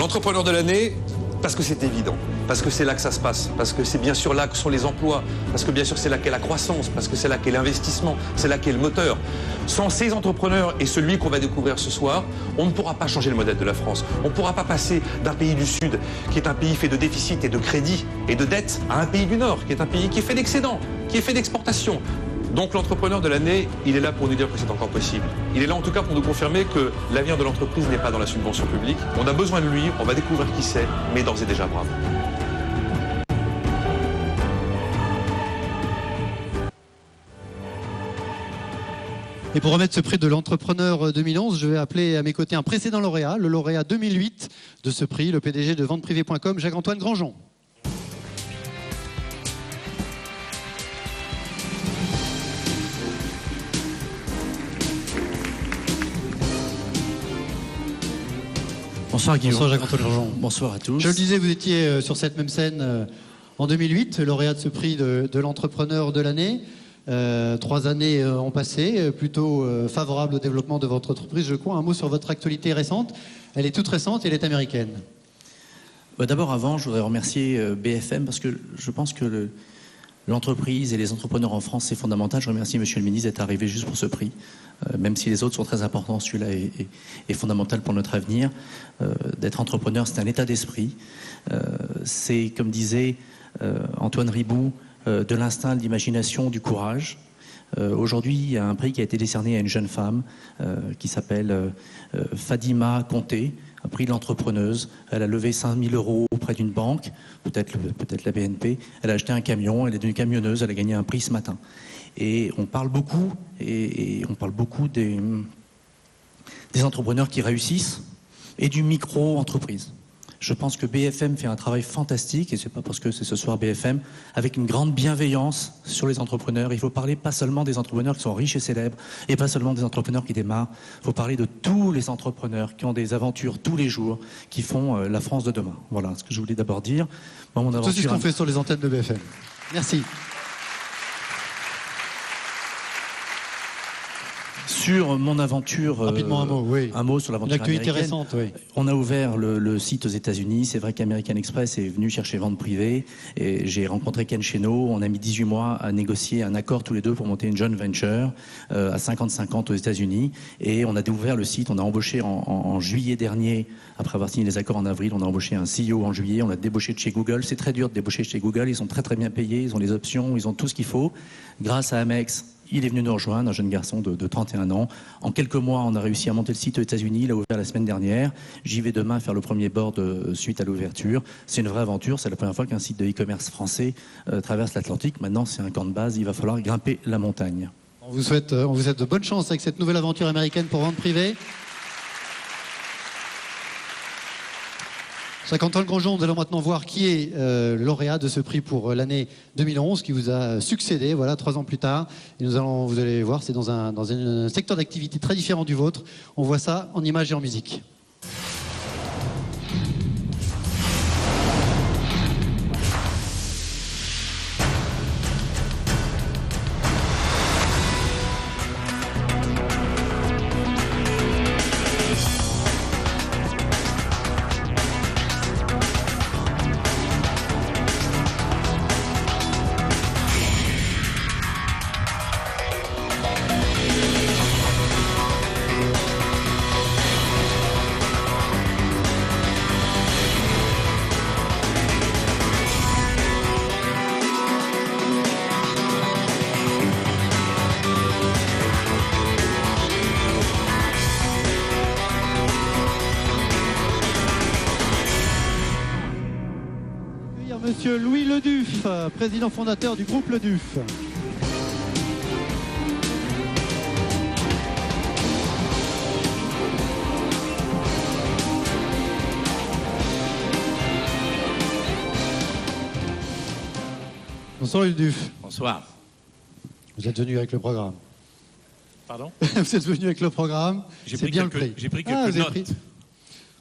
L'entrepreneur de l'année, parce que c'est évident, parce que c'est là que ça se passe, parce que c'est bien sûr là que sont les emplois, parce que bien sûr c'est là qu'est la croissance, parce que c'est là qu'est l'investissement, c'est là qu'est le moteur. Sans ces entrepreneurs et celui qu'on va découvrir ce soir, on ne pourra pas changer le modèle de la France. On ne pourra pas passer d'un pays du Sud, qui est un pays fait de déficit et de crédit et de dette, à un pays du Nord, qui est un pays qui est fait d'excédent, qui est fait d'exportation. Donc l'entrepreneur de l'année, il est là pour nous dire que c'est encore possible. Il est là en tout cas pour nous confirmer que l'avenir de l'entreprise n'est pas dans la subvention publique. On a besoin de lui, on va découvrir qui c'est, mais d'ores et déjà bravo. Et pour remettre ce prix de l'entrepreneur 2011, je vais appeler à mes côtés un précédent lauréat, le lauréat 2008 de ce prix, le PDG de venteprivée.com, Jacques-Antoine Grandjean. Bonsoir Guillaume. Bonsoir Jacques-Antoine Grandjean. Bonsoir à tous. Je le disais, vous étiez sur cette même scène en 2008, lauréat de ce prix de l'entrepreneur de l'année. 3 années ont passé, plutôt favorables au développement de votre entreprise, je crois. Un mot sur votre actualité récente. Elle est toute récente et elle est américaine. D'abord, avant, je voudrais remercier BFM parce que je pense que l'entreprise et les entrepreneurs en France, c'est fondamental. Je remercie Monsieur le ministre d'être arrivé juste pour ce prix. Même si les autres sont très importants, celui-là est fondamental pour notre avenir. D'être entrepreneur, c'est un état d'esprit. C'est, comme disait Antoine Riboud, de l'instinct, de l'imagination, du courage. Aujourd'hui, il y a un prix qui a été décerné à une jeune femme qui s'appelle Fadima Conté, un prix de l'entrepreneuse. Elle a levé 5 000 € auprès d'une banque, peut-être la BNP. Elle a acheté un camion, elle est devenue camionneuse, elle a gagné un prix ce matin. Et on parle beaucoup, des entrepreneurs qui réussissent et du micro-entreprise. Je pense que BFM fait un travail fantastique, et c'est pas parce que c'est ce soir BFM, avec une grande bienveillance sur les entrepreneurs. Il faut parler pas seulement des entrepreneurs qui sont riches et célèbres, et pas seulement des entrepreneurs qui démarrent. Il faut parler de tous les entrepreneurs qui ont des aventures tous les jours, qui font la France de demain. Voilà ce que je voulais d'abord dire. Bon, C'est ce qu'on fait sur les antennes de BFM. Merci. Sur mon aventure... Rapidement un mot, oui. Un mot sur l'aventure américaine. L'actualité récente, oui. On a ouvert le site aux États-Unis. C'est vrai qu'American Express est venu chercher vente privée. Et j'ai rencontré Ken Cheno. On a mis 18 mois à négocier un accord tous les deux pour monter une joint venture à 50-50 aux États-Unis. Et on a ouvert le site. On a embauché en juillet dernier, après avoir signé les accords en avril, on a embauché un CEO en juillet. On a débauché de chez Google. C'est très dur de débaucher de chez Google. Ils sont très très bien payés. Ils ont les options. Ils ont tout ce qu'il faut. Grâce à Amex, il est venu nous rejoindre, un jeune garçon de 31 ans. En quelques mois, on a réussi à monter le site aux États-Unis. Il a ouvert la semaine dernière. J'y vais demain faire le premier board suite à l'ouverture. C'est une vraie aventure. C'est la première fois qu'un site de e-commerce français traverse l'Atlantique. Maintenant, c'est un camp de base. Il va falloir grimper la montagne. On vous souhaite de bonne chance avec cette nouvelle aventure américaine pour vente privée. Jacques-Antoine Grandjean, nous allons maintenant voir qui est le lauréat de ce prix pour l'année 2011 qui vous a succédé, voilà, 3 ans plus tard. Et vous allez voir, c'est dans un secteur d'activité très différent du vôtre. On voit ça en images et en musique. Monsieur Louis Leduf, président fondateur du groupe Leduf. Bonsoir Leduf. Bonsoir. Vous êtes venu avec le programme. Pardon? Vous êtes venu avec le programme. J'ai pris quelques notes.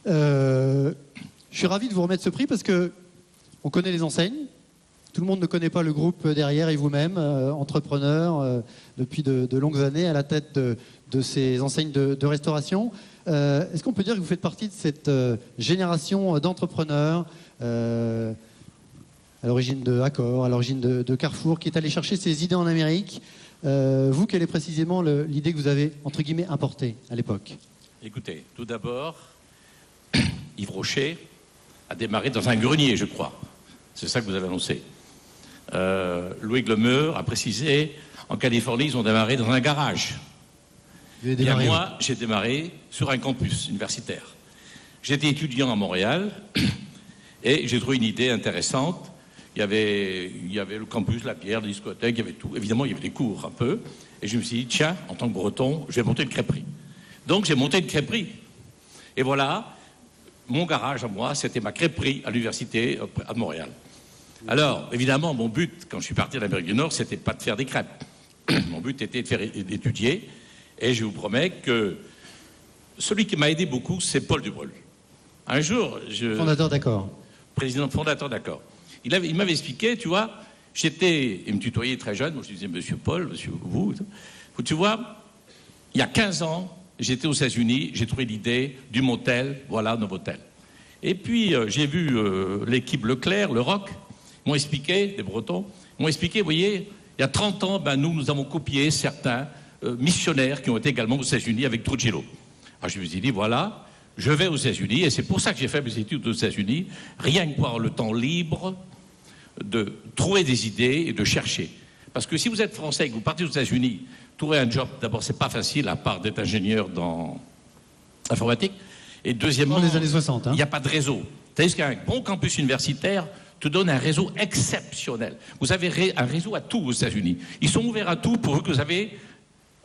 Je suis ravi de vous remettre ce prix parce que on connaît les enseignes. Tout le monde ne connaît pas le groupe derrière et vous-même, entrepreneur depuis de longues années à la tête de ces enseignes de restauration. Est-ce qu'on peut dire que vous faites partie de cette génération d'entrepreneurs à l'origine de Accor, à l'origine de Carrefour, qui est allé chercher ses idées en Amérique? Vous, quelle est précisément l'idée que vous avez, entre guillemets, importée à l'époque? Écoutez, tout d'abord, Yves Rocher a démarré dans un grenier, je crois. C'est ça que vous avez annoncé. Louis Glemeur a précisé, en Californie, ils ont démarré dans un garage. Et moi, j'ai démarré sur un campus universitaire. J'étais étudiant à Montréal et j'ai trouvé une idée intéressante. Il y avait le campus, la bière, la discothèque, il y avait tout. Évidemment, il y avait des cours un peu. Et je me suis dit, tiens, en tant que breton, je vais monter une crêperie. Donc, j'ai monté une crêperie. Et voilà, mon garage à moi, c'était ma crêperie à l'université à Montréal. Alors, évidemment, mon but, quand je suis parti de l'Amérique du Nord, c'était pas de faire des crêpes. Mon but était d'étudier. Et je vous promets que celui qui m'a aidé beaucoup, c'est Paul Dubreuil. Un jour, fondateur d'Accor. Président fondateur d'Accor. Il m'avait expliqué, tu vois, il me tutoyait très jeune, moi je disais monsieur Paul, monsieur vous. Tu vois, il y a 15 ans, j'étais aux États-Unis, j'ai trouvé l'idée du motel, voilà, Novotel. Et puis j'ai vu l'équipe Leclerc, le Rock, m'ont expliqué, des Bretons, m'ont expliqué, vous voyez, il y a 30 ans, nous avons copié certains missionnaires qui ont été également aux États-Unis avec Trujillo. Alors je me suis dit, voilà, je vais aux États-Unis, et c'est pour ça que j'ai fait mes études aux États-Unis, rien que pour avoir le temps libre de trouver des idées et de chercher. Parce que si vous êtes français et que vous partez aux États-Unis, trouver un job, d'abord, c'est pas facile, à part d'être ingénieur dans l'informatique, et deuxièmement, dans les années 60, il n'y a pas de réseau. C'est-à-dire qu'un bon campus universitaire te donne un réseau exceptionnel. Vous avez un réseau à tout aux États-Unis. Ils sont ouverts à tout pour que vous avez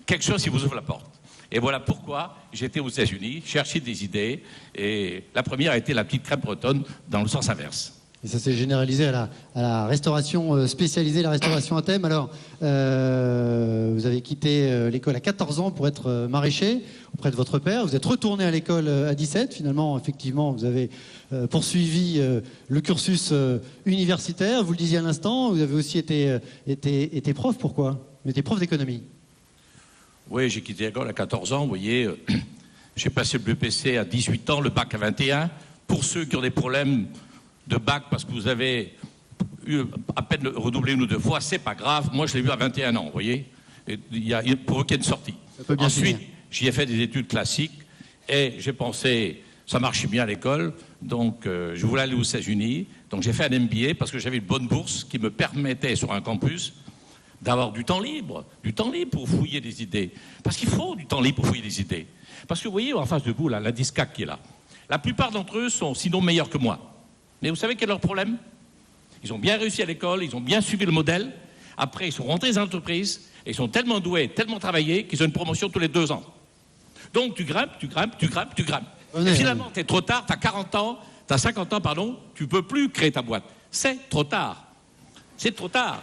quelque chose si vous ouvrez la porte. Et voilà pourquoi j'étais aux États-Unis, chercher des idées, et la première a été la petite crêpe bretonne dans le sens inverse. Et ça s'est généralisé à la restauration spécialisée, la restauration à thème. Alors, vous avez quitté l'école à 14 ans pour être maraîcher auprès de votre père. Vous êtes retourné à l'école à 17. Finalement, effectivement, vous avez poursuivi le cursus universitaire. Vous le disiez à l'instant, vous avez aussi été prof. Pourquoi? Vous étiez prof d'économie. Oui, j'ai quitté l'école à 14 ans. Vous voyez, j'ai passé le BPC à 18 ans, le bac à 21. Pour ceux qui ont des problèmes de bac parce que vous avez eu à peine redoublé une ou deux fois, c'est pas grave. Moi, je l'ai vu à 21 ans, vous voyez. Pour eux, qu'il y ait une sortie. Ensuite, j'y ai fait des études classiques et j'ai pensé, ça marchait bien à l'école, donc je voulais aller aux États-Unis. Donc j'ai fait un MBA parce que j'avais une bonne bourse qui me permettait sur un campus d'avoir du temps libre pour fouiller des idées. Parce qu'il faut du temps libre pour fouiller des idées. Parce que vous voyez, en face de vous, là, la DISCAC qui est là, la plupart d'entre eux sont sinon meilleurs que moi. Mais vous savez quel est leur problème? Ils ont bien réussi à l'école, ils ont bien suivi le modèle. Après, ils sont rentrés dans les entreprises et ils sont tellement doués, tellement travaillés qu'ils ont une promotion tous les 2 ans. Donc tu grimpes. Et finalement, tu es trop tard, tu as 40 ans, tu as 50 ans, pardon, tu ne peux plus créer ta boîte. C'est trop tard. C'est trop tard.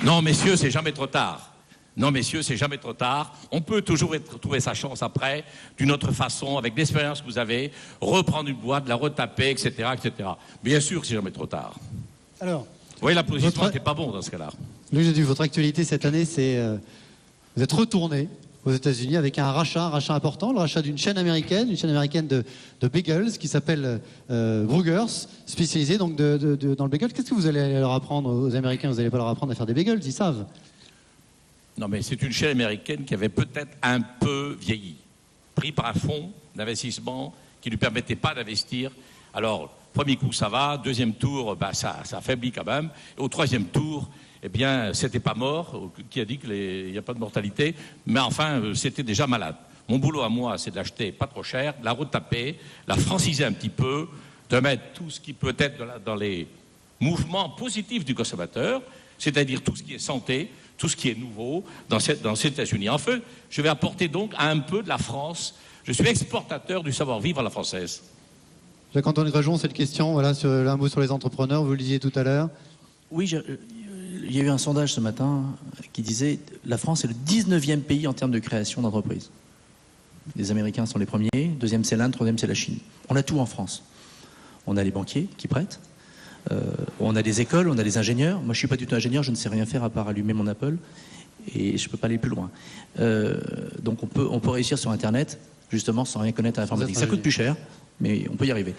Non, messieurs, c'est jamais trop tard. Non, messieurs, c'est jamais trop tard. On peut toujours trouver sa chance après, d'une autre façon, avec l'expérience que vous avez, reprendre une boîte, la retaper, etc., etc. Bien sûr que c'est jamais trop tard. Alors, vous voyez, la position n'était pas bon dans ce cas-là. Louis Jedu, votre actualité cette année, c'est vous êtes retourné aux États-Unis avec un rachat important, le rachat d'une chaîne américaine de bagels qui s'appelle Bruegger's, spécialisée donc dans le bagel. Qu'est-ce que vous allez leur apprendre aux Américains? Vous n'allez pas leur apprendre à faire des bagels, ils savent. Non, mais c'est une chaîne américaine qui avait peut-être un peu vieilli, pris par un fonds d'investissement qui ne lui permettait pas d'investir. Alors, premier coup, ça va. Deuxième tour, ça affaiblit quand même. Et au troisième tour, eh bien, c'était pas mort. Qui a dit qu'il n'y a pas de mortalité? Mais enfin, c'était déjà malade. Mon boulot à moi, c'est de l'acheter pas trop cher, de la retaper, la franciser un petit peu, de mettre tout ce qui peut être dans les mouvements positifs du consommateur, c'est-à-dire tout ce qui est santé, tout ce qui est nouveau dans ces États-Unis. En fait, je vais apporter donc un peu de la France. Je suis exportateur du savoir-vivre à la française. Jacques-Antoine Grejon, cette question, voilà, sur un mot sur les entrepreneurs, vous le disiez tout à l'heure. Oui, il y a eu un sondage ce matin qui disait la France est le 19e pays en termes de création d'entreprises. Les Américains sont les premiers, deuxième c'est l'Inde, troisième c'est la Chine. On a tout en France. On a les banquiers qui prêtent, On a des écoles, on a des ingénieurs. Moi, je ne suis pas du tout ingénieur, je ne sais rien faire à part allumer mon Apple. Et je ne peux pas aller plus loin. Donc on peut réussir sur Internet, justement, sans rien connaître à l'informatique. Ça coûte plus cher, mais on peut y arriver.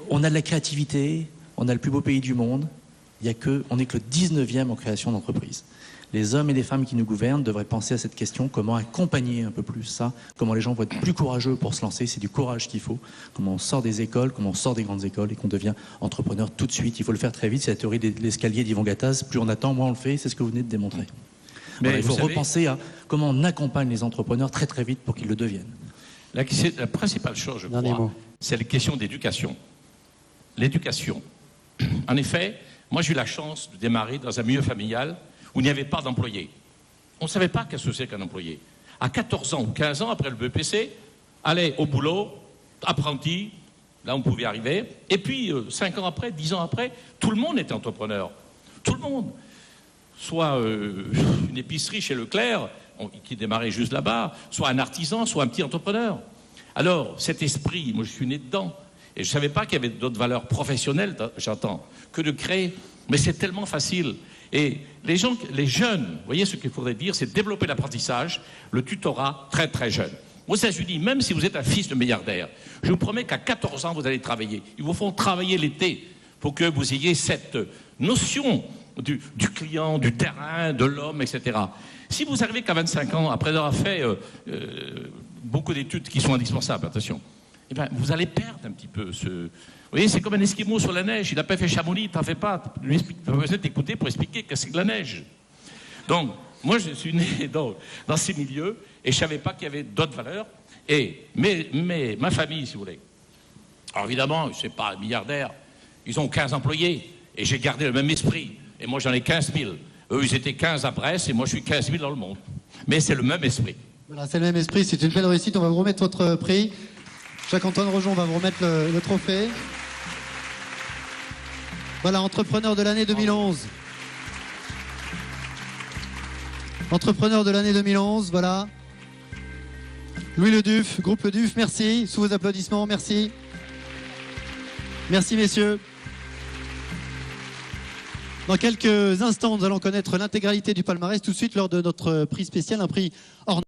On a de la créativité, on a le plus beau pays du monde. On n'est que le 19e en création d'entreprise. Les hommes et les femmes qui nous gouvernent devraient penser à cette question, comment accompagner un peu plus ça, comment les gens vont être plus courageux pour se lancer, c'est du courage qu'il faut, comment on sort des écoles, comment on sort des grandes écoles et qu'on devient entrepreneur tout de suite. Il faut le faire très vite, c'est la théorie de l'escalier d'Yvon Gattaz, plus on attend, moins on le fait, c'est ce que vous venez de démontrer. Mais voilà, il faut repenser à comment on accompagne les entrepreneurs très très vite pour qu'ils le deviennent. La principale chose, je crois, c'est la question d'éducation. L'éducation. En effet, moi j'ai eu la chance de démarrer dans un milieu familial où il n'y avait pas d'employés. On ne savait pas qu'est-ce que c'est qu'un employé. À 14 ans ou 15 ans, après le BEPC, aller au boulot, apprenti, là on pouvait arriver, et puis 5 ans après, 10 ans après, tout le monde était entrepreneur. Tout le monde. Soit une épicerie chez Leclerc, qui démarrait juste là-bas, soit un artisan, soit un petit entrepreneur. Alors, cet esprit, moi je suis né dedans, et je ne savais pas qu'il y avait d'autres valeurs professionnelles, j'entends, que de créer. Mais c'est tellement facile. Et les jeunes, vous voyez, ce qu'il faudrait dire, c'est développer l'apprentissage, le tutorat très très jeune. Aux États-Unis, même si vous êtes un fils de milliardaire, je vous promets qu'à 14 ans, vous allez travailler. Ils vous font travailler l'été pour que vous ayez cette notion du client, du terrain, de l'homme, etc. Si vous arrivez qu'à 25 ans, après avoir fait beaucoup d'études qui sont indispensables, attention, eh bien, vous allez perdre un petit peu ce... Vous voyez, c'est comme un Esquimau sur la neige. Il n'a pas fait Chamonix, t'en fais pas. Tu as besoin de t'écouter pour expliquer que c'est de la neige. Donc, moi, je suis né dans ces milieux et je ne savais pas qu'il y avait d'autres valeurs. Mais ma famille, si vous voulez. Alors, évidemment, je ne suis pas milliardaire. Ils ont 15 employés et j'ai gardé le même esprit. Et moi, j'en ai 15 000. Eux, ils étaient 15 à Brest et moi, je suis 15 000 dans le monde. Mais c'est le même esprit. Voilà, c'est le même esprit. C'est une belle réussite. On va vous remettre votre prix. Jacques-Antoine Rojon va vous remettre le trophée. Voilà, entrepreneur de l'année 2011. Entrepreneur de l'année 2011, voilà. Louis Leduf, groupe Leduf, merci. Sous vos applaudissements, merci. Merci, messieurs. Dans quelques instants, nous allons connaître l'intégralité du palmarès. Tout de suite, lors de notre prix spécial, un prix hors